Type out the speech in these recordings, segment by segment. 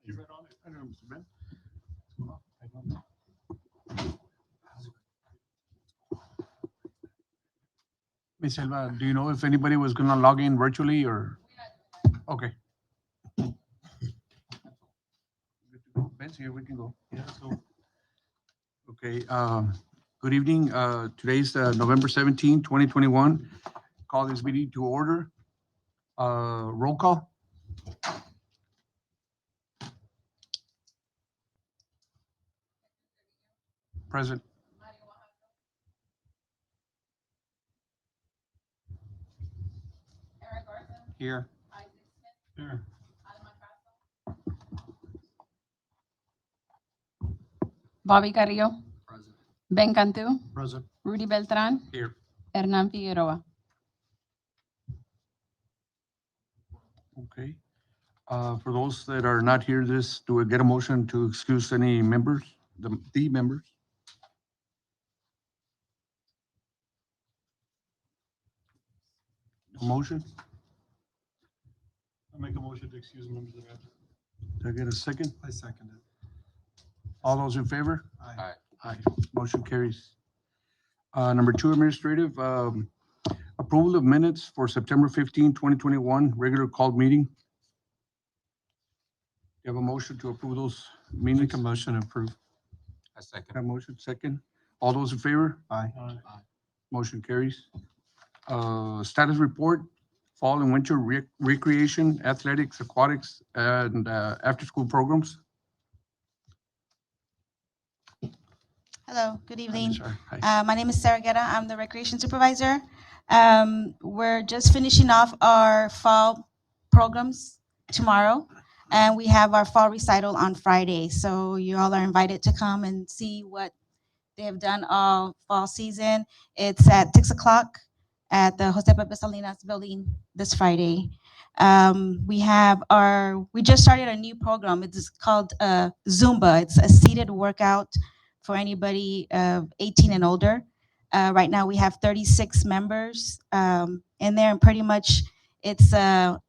Is that on it? I don't know, Mr. Ben. I don't know. Ms. Elva, do you know if anybody was gonna log in virtually or? Okay. Good to go. Ben's here, we can go. Yeah, let's go. Okay, good evening. Today's November 17, 2021. Call this meeting to order. Roll call. Present. Here. Here. Bobby Carrillo, Present. Ben Cantu, Present. Rudy Beltran, Here. Hernan Figueroa. Okay. For those that are not here, do we get a motion to excuse any members, the members? A motion? I make a motion to excuse members of the absent. Do I get a second? I second it. All those in favor? Aye. Aye. Motion carries. Number two, administrative, approval of minutes for September 15, 2021, regular called meeting. You have a motion to approve those Make minutes? a motion to approve. I second. Have a motion, second. All those in favor? Aye. Motion carries. Status report, fall and winter recreation, athletics, aquatics, and after-school programs. Hello, good evening. Sorry. Hi. My name is Sarah Guerra. I'm the recreation supervisor. We're just finishing off our fall programs tomorrow, and we have our fall recital on Friday. So you all are invited to come and see what they have done all fall season. It's at 6 o'clock at the Jose Pepe Salinas building this Friday. We just started a new program. It's called Zumba. It's a seated workout for anybody 18 and older. Right now, we have 36 members in there, and pretty much it's a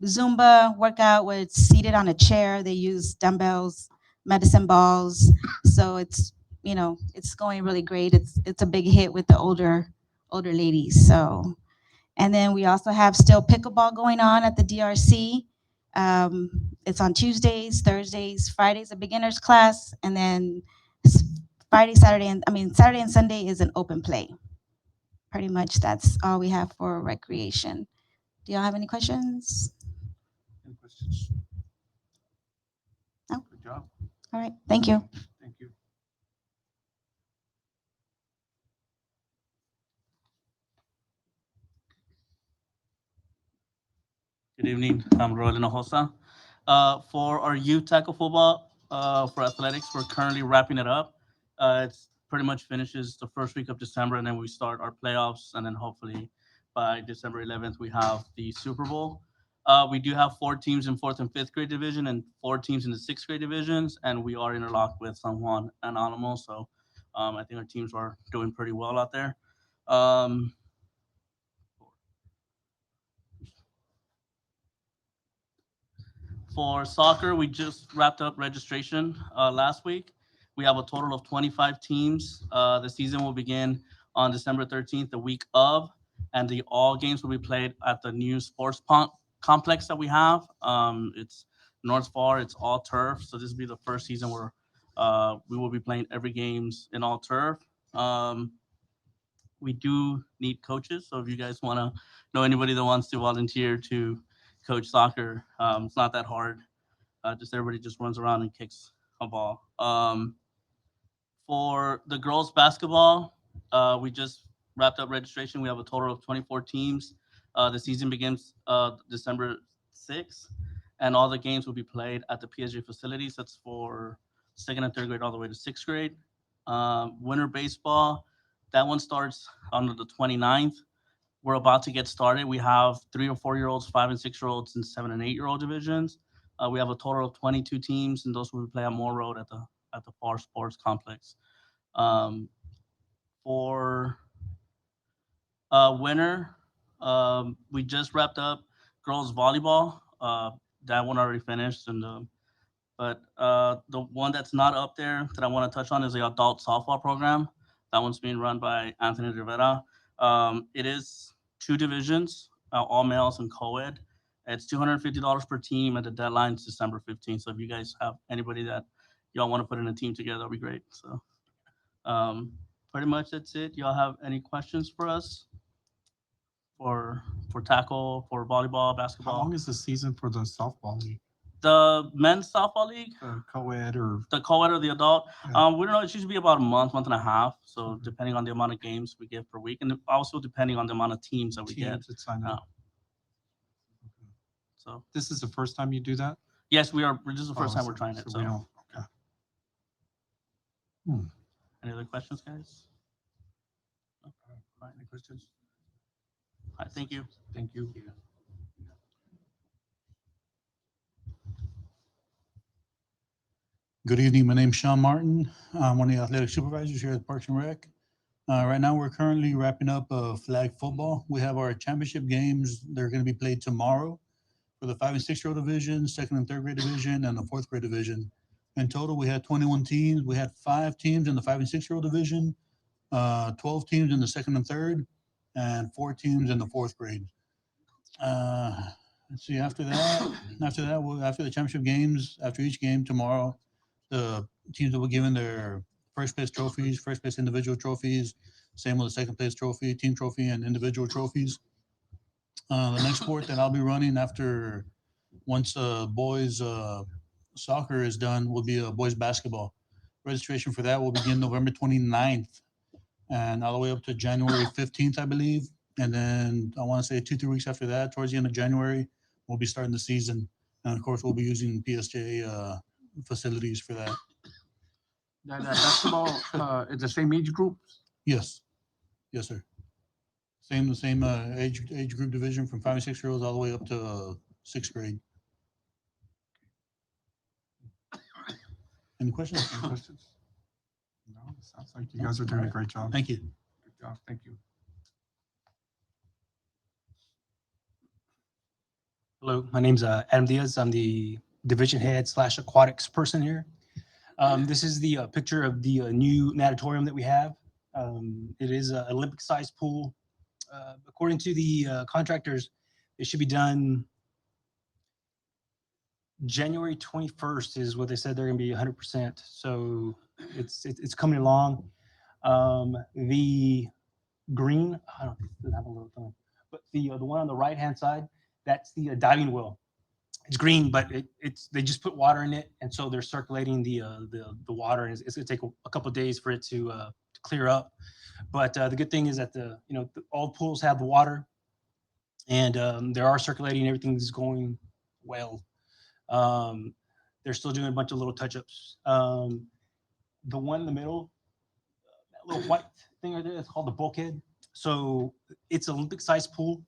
Zumba workout where it's seated on a chair. They use dumbbells, medicine balls, so it's it's going really great. It's a big hit with the older ladies. So, and then we also have still pickleball going on at the DRC. It's on Tuesdays, Thursdays, Fridays a beginners class, and then Saturday and Sunday is an open play. Pretty much that's all we have for recreation. Do y'all have any questions? Any questions? No. Good job. All right, thank you. Thank you. Good evening. I'm Roy Hinojosa. For our youth tackle football, for athletics, we're currently wrapping it up. It's pretty much finishes the first week of December, and then we start our playoffs, and then hopefully by December 11th we have the Super Bowl. We do have 4 teams in 4th and 5th grade division, and 4 teams in the 6th grade divisions, and we are interlocked with San Juan and Alamo. So I think our teams are doing pretty well out there. For soccer, we just wrapped up registration last week. We have a total of 25 teams. The season will begin on December 13th, the week of, and the all games will be played at the new sports complex that we have. It's North Pharr. It's all turf. So this will be the first season where we will be playing every games in all turf. We do need coaches. So if you guys want to know anybody that wants to volunteer to coach soccer, it's not that hard. Just everybody just runs around and kicks a ball. For the girls basketball, we just wrapped up registration. We have a total of 24 teams. The season begins December 6th, and all the games will be played at the PSG facilities. That's for 2nd and 3rd grade all the way to 6th grade. Winter baseball, that one starts on the 29th. We're about to get started. We have 3 or 4-year-olds, 5 and 6-year-olds, and 7 and 8-year-old divisions. We have a total of 22 teams, and those will play on Moore Road at the Pharr Sports Complex. For winter, we just wrapped up girls volleyball. That one already finished, and But the one that's not up there that I want to touch on is the adult softball program. That one's being run by Anthony Rivera. It is 2 divisions, all males and co-ed. It's $250 per team, and the deadline is December 15th. So if you guys have anybody that y'all want to put in a team together, that'll be great. So pretty much that's it. Y'all have any questions for us? For tackle, for volleyball, How basketball? long is the season for the softball league? The men's softball league, Co-ed or? the co-ed or the adult, Yeah. we don't know. It should be about a month and a half. So depending on the amount of games we get per week, and also depending on the amount of teams that we get. Teams that sign up. So This is the first time you do that? yes, we are. This is the first Oh, time we're trying it. So we don't, okay. any other questions, guys? Any questions? All right, thank you. Thank you. Good evening. My name's Sean Martin. I'm one of the athletic supervisors here at Parks and Rec. Right now, we're currently wrapping up flag football. We have our championship games. They're going to be played tomorrow for the 5 and 6-year-old division, 2nd and 3rd grade division, and the 4th grade division. In total, we had 21 teams. We had 5 teams in the 5 and 6-year-old division, 12 teams in the 2nd and 3rd, and 4 teams in the 4th grade. Let's see. After the championship games, after each game tomorrow, the teams that were given their first place trophies, first place individual trophies, same with the second place trophy, team trophy, and individual trophies. The next sport that I'll be running after, once boys soccer is done, will be boys basketball. Registration for that will begin November 29th and all the way up to January 15th, I believe. And then I want to say 2-3 weeks after that, towards the end of January, we'll be starting the season. And of course, we'll be using PSJ facilities for that. That basketball, it's the same age group? Yes. Yes, sir. Same age group division from 5 and 6-year-olds all the way up to 6th grade. Any questions? Any questions? No, it sounds like you guys are doing a great job. Thank you. Good job. Thank you. Hello, my name's Adam Diaz. I'm the division head / aquatics person here. This is the picture of the new natatorium that we have. It is an Olympic-sized pool. According to the contractors, it should be done January 21st is what they said. They're going to be 100%. So it's coming along. The green, I don't think it have a little thing, but the one on the right-hand side, that's the diving well. It's green, but they just put water in it, and so they're circulating the water, and it's going to take a couple of days for it to clear up. But the good thing is that all pools have the water, and they are circulating. Everything's going well. They're still doing a bunch of little touch-ups. The one in the middle, that little white thing right there, it's called the bulkhead. So it's an Olympic-sized pool.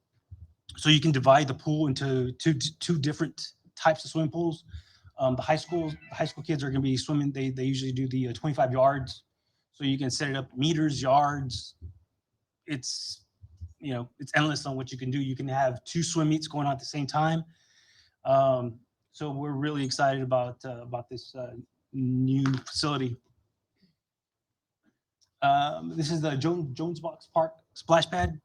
So you can divide the pool into two different types of swimming pools. The high school kids are going to be swimming. They usually do the 25 yards. So you can set it up meters, yards. It's endless on what you can do. You can have 2 swim meets going on at the same time. So we're really excited about this new facility. This is the Jones Box Park splash pad.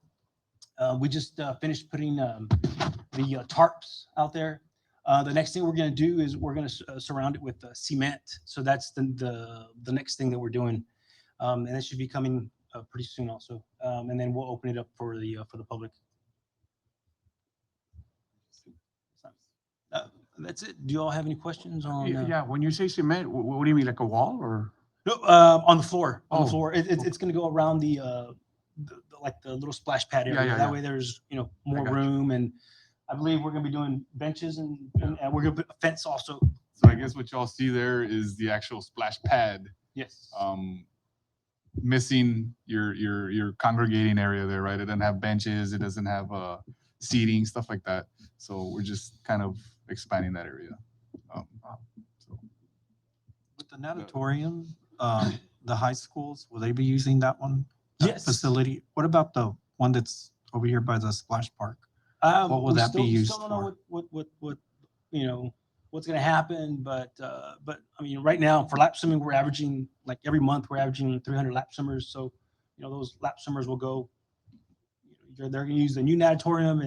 We just finished putting the tarps out there. The next thing we're going to do is we're going to surround it with cement. So that's the next thing that we're doing, and that should be coming pretty soon also. And then we'll open it up for the public. That's it. Do you all have any questions on? Yeah, when you say cement, what do you mean, like a wall or? No, on the floor. On Oh, the floor. It's going to go around the little splash pad area. Yeah. That way there's more room, and I believe we're going to be doing benches and we're going to put a fence also. So I guess what y'all see there is the actual splash pad. Yes. Missing your congregating area there, right? It doesn't have benches. It doesn't have seating, stuff like that. So we're just kind of expanding that area. With the natatorium, the high schools, will they be using that one? Yes. Facility. What about the one that's over here by the splash park? What will that be used Still don't know what what's going to happen. But I mean, right now for lap swimming, we're averaging like every month we're averaging 300 lap swimmers. So, you know, those lap swimmers will go. They're going to use the new natatorium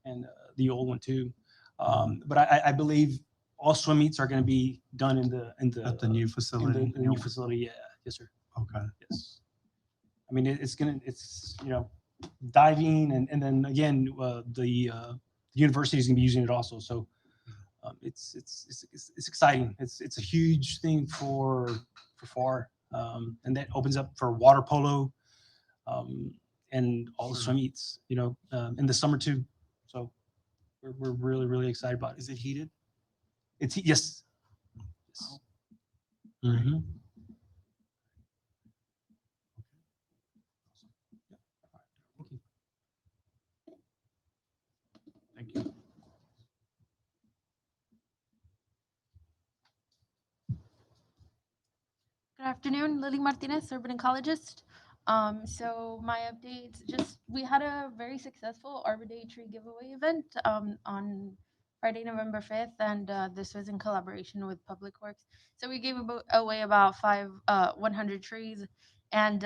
and the old one too. But I believe all swim meets are going to be done in the At the new facility. the new facility. Yeah, yes, sir. Okay. Yes. I mean, it's you know, diving and then again, the university is gonna be using it also. So it's exciting. It's a huge thing for Pharr. And that opens up for water polo and all the swim meets, you know, in the summer too. So we're really, really excited about it. Is it heated? It's yes. Yes. Mhm. Thank you. Good afternoon, Lily Martinez, urban ecologist. So my updates, just we had a very successful Arbor Day tree giveaway event on Friday, November 5th, and this was in collaboration with Public Works. So we gave away about 100 trees, and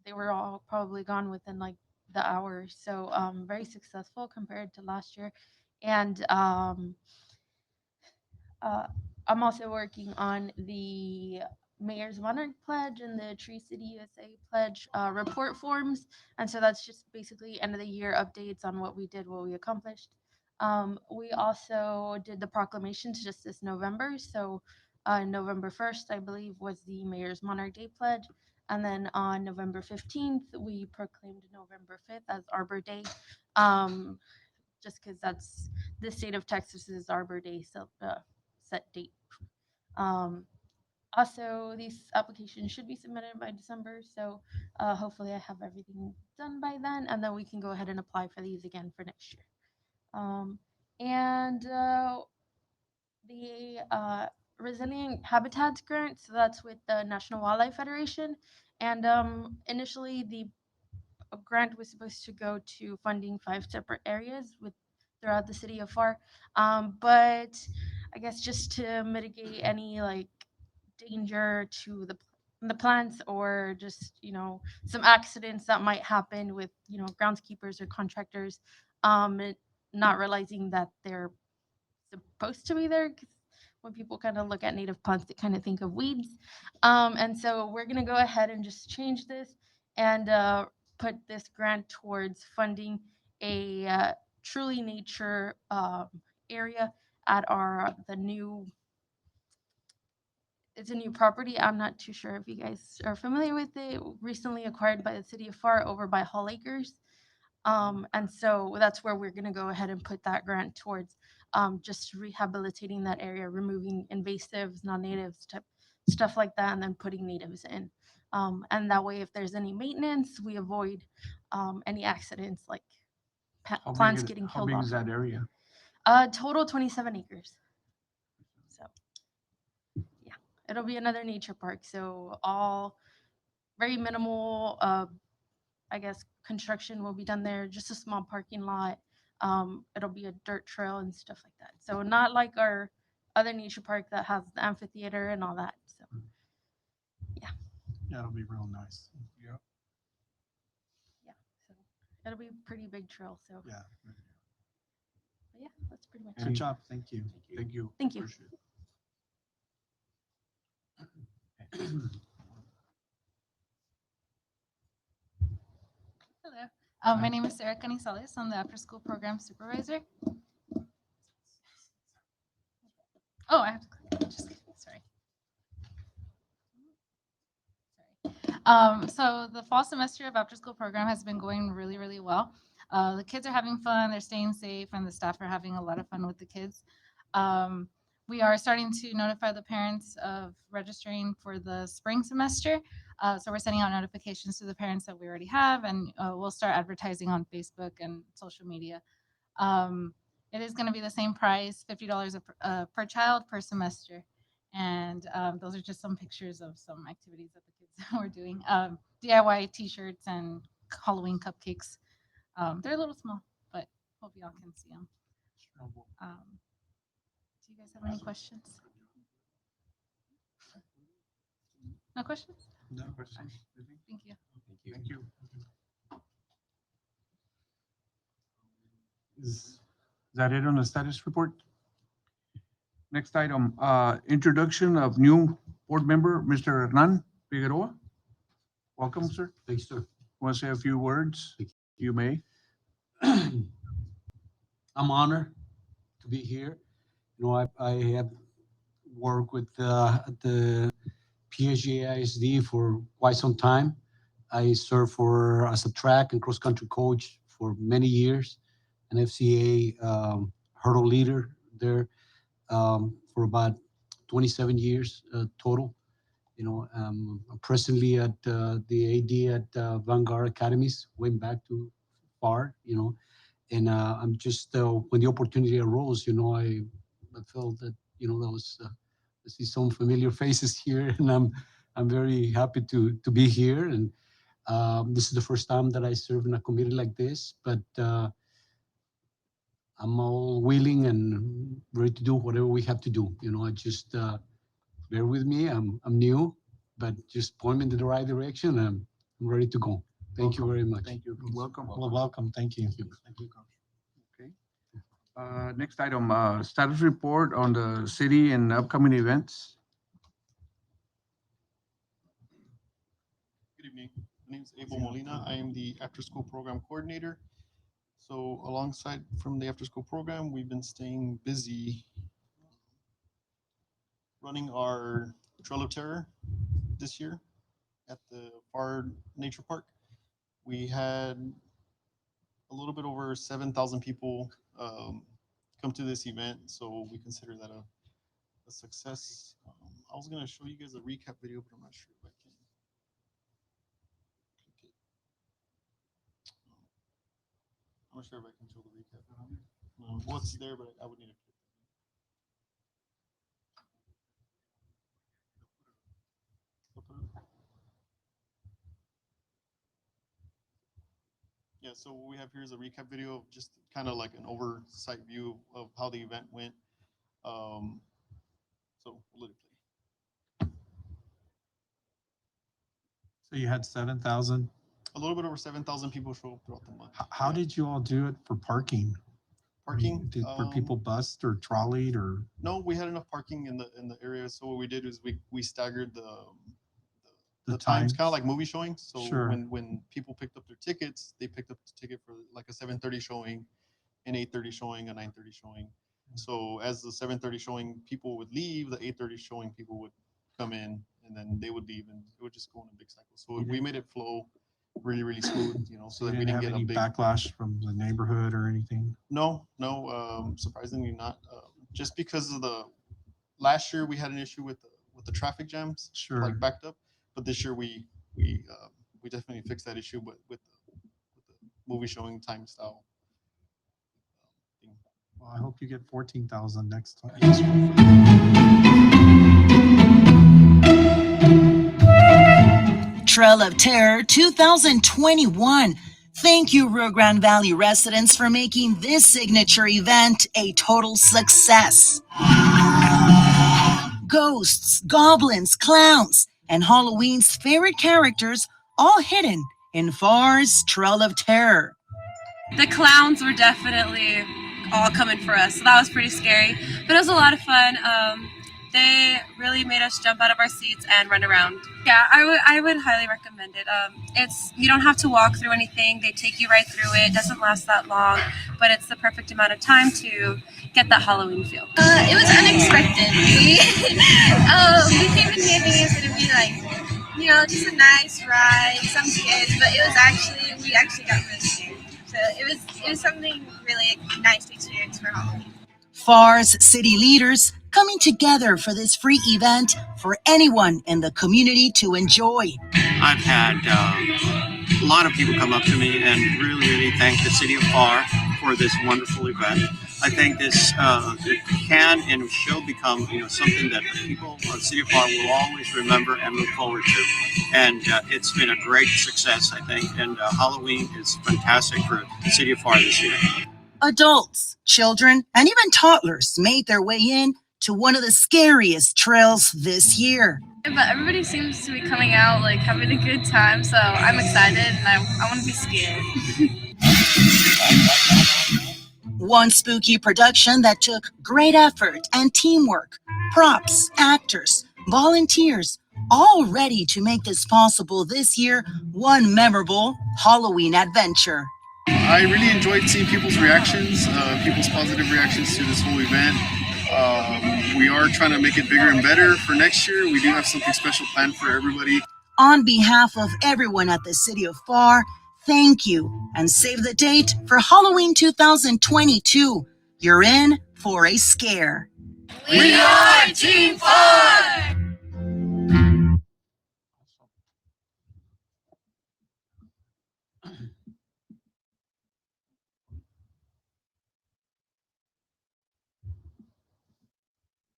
they were all probably gone within like the hour. So very successful compared to last year, and uh, I'm also working on the Mayor's Monarch Pledge and the Tree City USA Pledge report forms. And so that's just basically end of the year updates on what we did, what we accomplished. We also did the proclamations just this November. So November 1st, I believe, was the Mayor's Monarch Day Pledge. And then on November 15th, we proclaimed November 5th as Arbor Day. Just because that's the state of Texas's Arbor Day set date. Also, these applications should be submitted by December, so hopefully I have everything done by then, and then we can go ahead and apply for these again for next year. And the Resilient Habitats Grant, so that's with the National Wildlife Federation, and initially the grant was supposed to go to funding 5 separate areas throughout the city of Pharr. But I guess just to mitigate any like danger to the plants or just, you know, some accidents that might happen with, you know, groundskeepers or contractors not realizing that they're supposed to be there, 'cause when people kind of look at native plants, they kind of think of weeds. And so we're going to go ahead and just change this and put this grant towards funding a truly nature area at it's a new property. I'm not too sure if you guys are familiar with it. Recently acquired by the city of Pharr over by Hall Acres. And so that's where we're going to go ahead and put that grant towards just rehabilitating that area, removing invasives, non-natives, type stuff like that, and then putting natives in. And that way, if there's any maintenance, we avoid any accidents like plants getting How killed big off. is that area? Total 27 acres. So yeah, it'll be another nature park. So all very minimal, I guess, construction will be done there. Just a small parking lot. It'll be a dirt trail and stuff like that. So not like our other nature park that has the amphitheater and all that. So Yeah, it'll be real nice. yeah, so it'll be a pretty big trail. So Yeah. but yeah, that's pretty much Good it. job. Thank you. Thank you. Thank you. Appreciate it. Hello. My name is Sarah Canizales. I'm the after school program supervisor. Oh, I have to click. Just kidding. Sorry. So the fall semester of after school program has been going really, really well. The kids are having fun, they're staying safe, and the staff are having a lot of fun with the kids. We are starting to notify the parents of registering for the spring semester. So we're sending out notifications to the parents that we already have, and we'll start advertising on Facebook and social media. It is going to be the same price, $50 per child per semester. And those are just some pictures of some activities that the kids were doing. DIY t-shirts and Halloween cupcakes. They're a little small, but hope y'all can see them. Do you guys have any questions? No questions? No questions? Thank you. Thank you. Is that it on the status report? Next item, introduction of new board member, Mr. Hernan Figueroa. Welcome, sir. Thanks, sir. Want to say a few words? You may. I'm honored to be here. You know, I have worked with the PSGA ISD for quite some time. I served as a track and cross country coach for many years, an FCA hurdle leader there for about 27 years total. You know, I'm presently at the AD at Vanguard Academies, went back to Pharr, you know, and I'm just, when the opportunity arose, you know, I felt that, you know, that was, I see some familiar faces here, and I'm very happy to be here. And this is the first time that I serve in a committee like this, but I'm all willing and ready to do whatever we have to do. You know, I just bear with me. I'm new, but just point me in the right direction. I'm ready to go. Thank you very much. Thank you. Welcome. Well, welcome. Thank you. Thank you, Coach. Okay. Next item, status report on the city and upcoming events. Good evening. My name is Abel Molina. I am the after-school program coordinator. So alongside from the after-school program, we've been staying busy running our Trail of Terror this year at the Pharr Nature Park. We had a little bit over 7,000 people come to this event, so we consider that a success. I was going to show you guys a recap video, but I'm not sure if I can. I'm not sure if I can show the recap. Well, it's there, but I would need to click. Yeah, so what we have here is a recap video of just kind of like an oversight view of how the event went. So we'll let it play. So you had 7,000. A little bit over 7,000 people show up throughout the month. How did you all do it for parking? Parking? Were people bused or trolleyed or? No, we had enough parking in the area. So what we did is we staggered the times, kind of like movie showings. So Sure. when people picked up their tickets, they picked up the ticket for like a 7:30 showing, an 8:30 showing, a 9:30 showing. So as the 7:30 showing people would leave, the 8:30 showing people would come in, and then they would leave, and it would just go in a big cycle. So we made it flow really, really smooth, you know, so that we didn't get have any a big backlash from the neighborhood or anything. No, surprisingly not. Just because of last year we had an issue with the traffic jams, Sure. like backed up. But this year we definitely fixed that issue, but with the movie showing time style. Well, I hope you get 14,000 next time. Trail of Terror 2021. Thank you, Rio Grande Valley residents, for making this signature event a total success. Ghosts, goblins, clowns, and Halloween's favorite characters all hidden in Pharr's Trail of Terror. The clowns were definitely all coming for us, so that was pretty scary, but it was a lot of fun. They really made us jump out of our seats and run around. Yeah, I would highly recommend it. You don't have to walk through anything. They take you right through it. It doesn't last that long, but it's the perfect amount of time to get that Halloween feel. It was unexpected. We came in here thinking it was gonna be like, you know, just a nice ride, some kids, but it was we actually got really scared. So it was something really nice to experience for Halloween. Pharr's city leaders coming together for this free event for anyone in the community to enjoy. I've had a lot of people come up to me and really thank the city of Pharr for this wonderful event. I think this it can and shall become, something that the people of the city of Pharr will always remember and look forward to. And it's been a great success, I think. And Halloween is fantastic for the city of Pharr this year. Adults, children, and even toddlers made their way in to one of the scariest trails this year. But everybody seems to be coming out, like having a good time, so I'm excited and I want to be scared. One spooky production that took great effort and teamwork, props, actors, volunteers, all ready to make this possible this year, one memorable Halloween adventure. I really enjoyed seeing people's reactions, people's positive reactions to this whole event. We are trying to make it bigger and better for next year. We do have something special planned for everybody. On behalf of everyone at the City of Pharr, thank you and save the date for Halloween 2022. You're in for a scare. We are Team Pharr!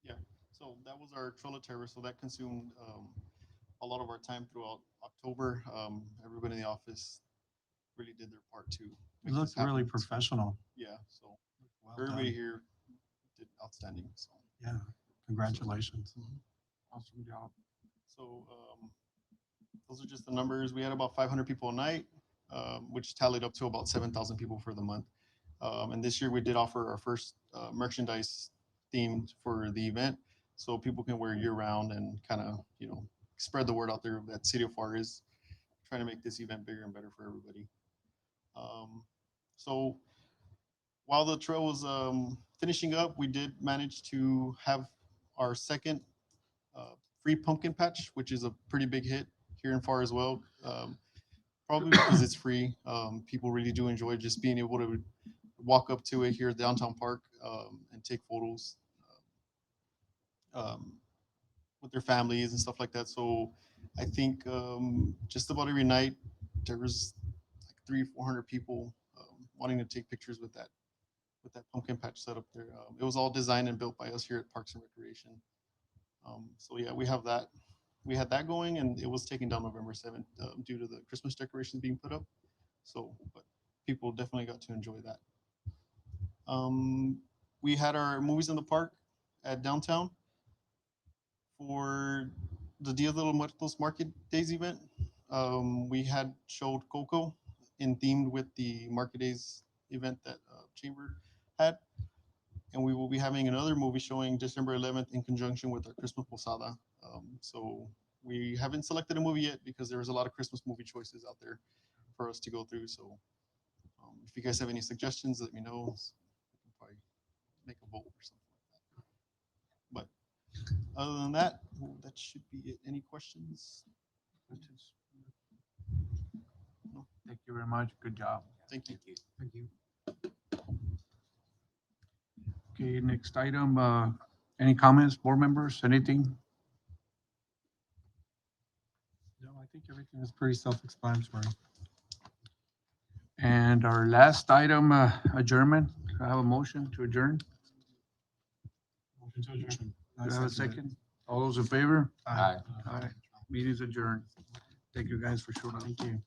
Yeah, so that was our Trollo Terror, so that consumed a lot of our time throughout October. Everybody in the office really did their part to It make looks this really happen. professional. Yeah, so Well everybody done. here did outstanding. So Yeah, congratulations. Awesome job. So those are just the numbers. We had about 500 people a night, which tallied up to about 7,000 people for the month. And this year we did offer our first merchandise themed for the event, so people can wear year round and kind of, spread the word out there that City of Pharr is trying to make this event bigger and better for everybody. So while the trail was finishing up, we did manage to have our second free pumpkin patch, which is a pretty big hit here in Pharr as well. Probably because it's free. People really do enjoy just being able to walk up to it here at downtown park and take photos with their families and stuff like that. So I think just about every night there was like 300-400 people wanting to take pictures with that pumpkin patch set up there. It was all designed and built by us here at Parks and Recreation. So yeah, we have that. We had that going, and it was taken down November 7th due to the Christmas decorations being put up. So, but people definitely got to enjoy that. We had our movies in the park at downtown for the Dia de los Muertos Market Days event. We had showed Coco in themed with the Market Days event that Chamber had. And we will be having another movie showing December 11th in conjunction with our Christmas Posada. So we haven't selected a movie yet because there's a lot of Christmas movie choices out there for us to go through. So if you guys have any suggestions, let me know. We can probably make a vote or something like that. But other than that, that should be it. Any questions? No? Thank you very much. Good job. Thank you. Thank you. Okay, next item, any comments, board members, anything? No, I think everything is pretty self-explanatory. And our last item, adjournment. Do I have a motion to adjourn? Motion to adjourn. Do I have a second? All those in favor? Aye. Aye. Meeting's adjourned. Thank you guys for showing up. Thank you.